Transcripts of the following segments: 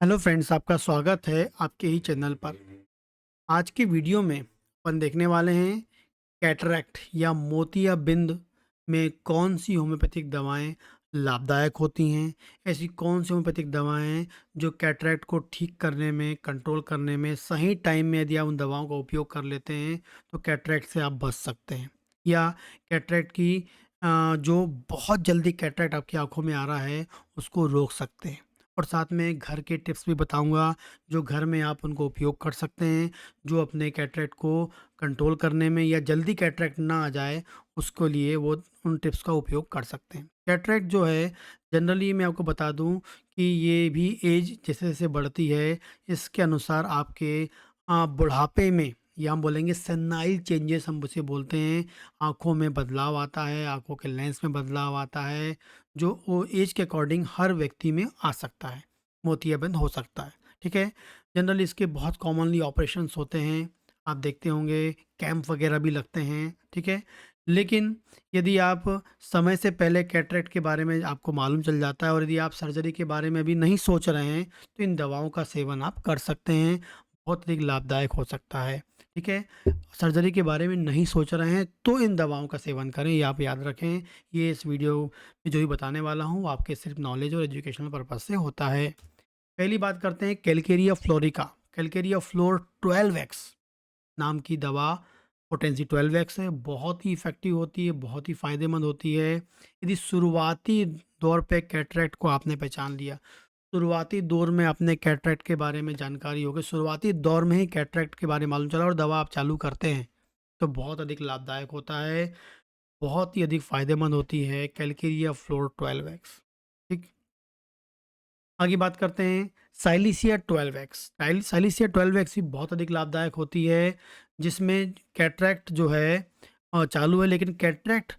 Hello friends, आपका स्वागत है आपके ही चैनल पर। आज की वीडियो में अपन देखने वाले हैं कैटरैक्ट या मोतियाबिंद में कौन सी होम्योपैथिक दवाएं लाभदायक होती हैं। ऐसी कौन सी होम्योपैथिक दवाएं हैं जो कैटरैक्ट को ठीक करने में, कंट्रोल करने में, सही टाइम में यदि आप उन दवाओं का उपयोग कर लेते हैं तो कैटरैक्ट से आप बच सकते हैं। या कैटरैक्ट की जो बहुत जल्दी कैटरैक्ट आपकी आंखों में आ रहा है उसको रोक सकते हैं। और साथ में घर के टिप्स भी बताऊंगा जो घर में आप उनको उपयोग कर सकते हैं, जो अपने कैटरैक्ट को कंट्रोल करने में या जल्दी कैटरैक्ट ना आ जाए उसके लिए वो उन टिप्स का उपयोग कर सकते हैं। कैटरैक्ट जो है जनरली मैं आपको बता दूं कि ये भी एज जैसे जैसे बढ़ती है इसके अनुसार आपके बुढ़ापे में या हम बोलेंगे सेनाइल चेंजेस हम उसे बोलते हैं, आँखों में बदलाव आता है, आँखों के लेंस में बदलाव आता है, जो वो एज के अकॉर्डिंग हर व्यक्ति में आ सकता है, मोतियाबिंद हो सकता है। ठीक है? जनरली इसके बहुत कॉमनली ऑपरेशंस होते हैं, आप देखते होंगे कैंप वगैरह भी लगते हैं, ठीक है? लेकिन यदि आप समय से पहले कैटरेक्ट के बारे में आपको मालूम चल जाता है और यदि आप सर्जरी के बारे में अभी नहीं सोच रहे हैं, तो इन दवाओं का सेवन आप कर सकते हैं, बहुत अधिक लाभदायक हो सकता है, ठीक है? सर्जरी के बारे में नहीं सोच रहे हैं, तो इन दवाओं का सेवन करें, ये आप याद रखें। ये इस वीडियो में जो भी बताने वाला हूँ, वो आपके सिर्फ नॉलेज और एजुकेशनल पर्पज़ से होता है। पहली बात करते हैं Calcarea fluorica. Calcarea floor 12x नाम की दवा पोटेंसी 12x है, बहुत ही इफ़ेक्टिव होती है, बहुत ही फ़ायदेमंद होती है। यदि शुरुआती दौर पे कैटरैक्ट को आपने पहचान लिया, शुरुआती दौर में आपने कैटरैक्ट के बारे में जानकारी हो गई, शुरुआती दौर में ही कैटरैक्ट के बारे में मालूम चला और दवा आप चालू करते हैं, तो बहुत अधिक लाभदायक होता है, बहुत ही अधिक फ़ायदेमंद होती है कैलकेरिया फ्लोर 12x। ठीक? आगे बात करते हैं साइलिसिया 12x। साइलिसिया 12x भी बहुत अधिक लाभदायक होती है, जिसमें कैटरैक्ट जो है चालू है, लेकिन कैटरैक्ट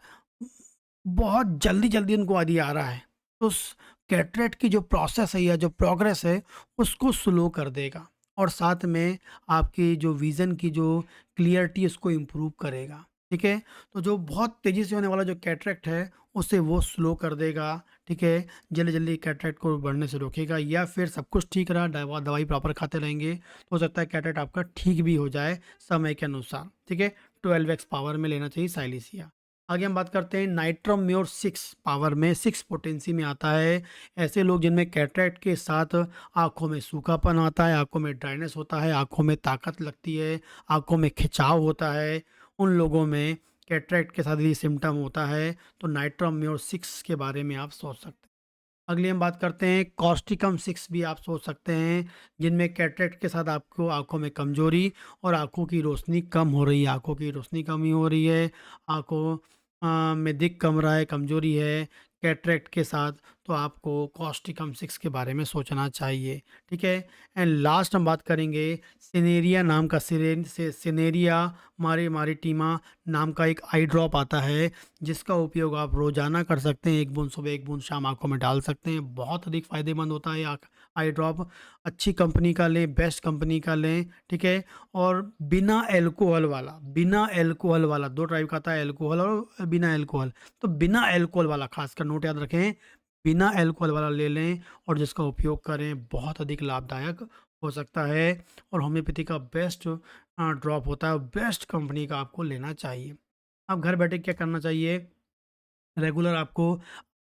बहुत जल्दी-जल्दी उनको यदि आ रहा है, तो उस कैटरैक्ट की जो प्रोसेस है या जो प्रोग्रेस है, उसको स्लो कर देगा और साथ में आपकी जो विज़न की जो क्लियरिटी है उसको इम्प्रूव करेगा, ठीक है? तो जो बहुत तेज़ी से होने वाला जो कैटरैक्ट है, उसे वो स्लो कर देगा, ठीक है? जल्दी-जल्दी कैटरैक्ट को बढ़ने से रोकेगा या फिर सब कुछ ठीक रहा, दवाई प्रॉपर खाते रहेंगे, तो हो सकता है कैटरैक्ट आपका ठीक भी हो जाए समय के अनुसार, ठीक है? 12x पावर में लेना चाहिए साइलिसिया। आगे हम बात करते हैं नाइट्रोम्योर 6 पावर में, 6 पोटेंसी में आता है। ऐसे लोग जिनमें कैटरैक्ट के साथ आँखों में सूखापन आता है, आँखों में ड्राइनेस होता है, आँखों में ताकत लगती है, आँखों में खिंचाव होता है, उन लोगों में कैटरैक्ट के साथ ये सिम्पटम होता है, तो नाइट्रोम्योर 6 के बारे में आप सोच सकते हैं। अगली हम बात करते हैं कॉस्टिकम 6 भी आप सोच सकते हैं, जिनमें कैटरेक्ट के साथ आपको आँखों में कमज़ोरी और आँखों की रोशनी कम हो रही है, आँखों की रोशनी कमी हो रही है, आँखों में दिख कम रहा है, कमज़ोरी है कैटरेक्ट के साथ, तो आपको कॉस्टिकम 6 के बारे में सोचना चाहिए, ठीक है? एंड लास्ट हम बात करेंगे सिनेरिया नाम का सिनेरिया मारिटीमा नाम का एक आई ड्रॉप आता है, जिसका उपयोग आप रोज़ाना कर सकते हैं, 1 बूँद सुबह 1 बूँद शाम आँखों में डाल सकते हैं। बहुत अधिक फ़ायदेमंद होता है आई ड्रॉप, अच्छी कंपनी का लें, बेस्ट कंपनी का लें, ठीक है? और बिना अल्कोहल वाला 2 टाइप का आता है, अल्कोहल और बिना अल्कोहल। तो बिना अल्कोहल वाला ख़ासकर नोट याद रखें, बिना अल्कोहल वाला ले लें और जिसका उपयोग करें, बहुत अधिक लाभदायक हो सकता है और होम्योपैथी का बेस्ट ड्रॉप होता है, बेस्ट कंपनी का आपको लेना चाहिए। अब घर बैठे क्या करना चाहिए? रेगुलर आपको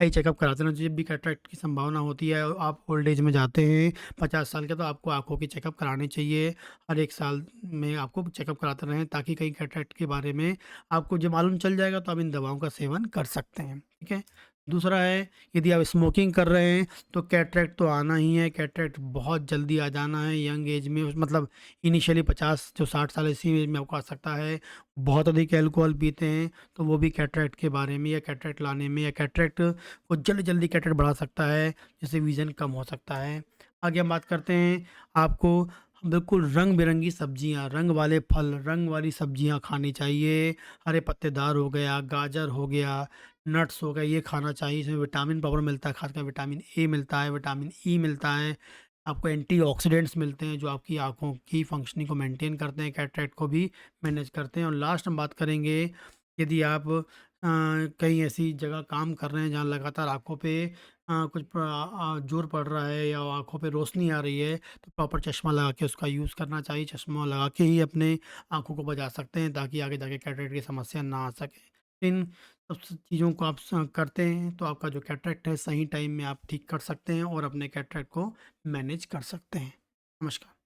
आई चेकअप कराते रहना चाहिए। जब भी कैटरेक्ट की संभावना होती है और आप ओल्ड एज में जाते हैं 50 साल के, तो आपको आँखों की चेकअप करानी चाहिए। हर 1 साल में आपको चेकअप कराते रहें, ताकि कहीं कैटरेक्ट के बारे में आपको जब मालूम चल जाएगा तो आप इन दवाओं का सेवन कर सकते हैं, ठीक है? दूसरा है, यदि आप स्मोकिंग कर रहे हैं तो कैटरेक्ट तो आना ही है, कैटरेक्ट बहुत जल्दी आ जाना है यंग एज में, मतलब इनिशियली 50 जो 60 साल इसी एज में आपको आ सकता है। बहुत अधिक अल्कोहल पीते हैं तो वो भी कैटरेक्ट के बारे में या कैटरेक्ट लाने में या कैटरेक्ट को जल्दी-जल्दी कैटरेक्ट बढ़ा सकता है, जिससे विज़न कम हो सकता है। आगे हम बात करते हैं, आपको बिल्कुल रंग-बिरंगी सब्जियाँ, रंग वाले फल, रंग वाली सब्जियाँ खानी चाहिए। हरे पत्तेदार हो गया, गाजर हो गया, नट्स हो गए, ये खाना चाहिए। इसमें विटामिन प्रॉपर मिलता है, खासकर विटामिन ए मिलता है, विटामिन ई मिलता है। आपको एंटीऑक्सीडेंट्स मिलते हैं जो आपकी आँखों की फंक्शनिंग को मेंटेन करते हैं, कैटरेक्ट को भी मैनेज करते हैं। और लास्ट हम बात करेंगे, यदि आप कहीं ऐसी जगह काम कर रहे हैं जहाँ लगातार आँखों पे ज़ोर पड़ रहा है या आँखों पे रोशनी आ रही है, तो प्रॉपर चश्मा लगा के उसका यूज़ करना चाहिए। चश्मा लगा के ही अपने आँखों को बचा सकते हैं ताकि आगे जाके कैटरेक्ट की समस्या ना आ सके। इन सब चीज़ों को आप करते हैं तो आपका जो कैटरेक्ट है सही टाइम में आप ठीक कर सकते हैं और अपने कैटरेक्ट को मैनेज कर सकते हैं। नमस्कार।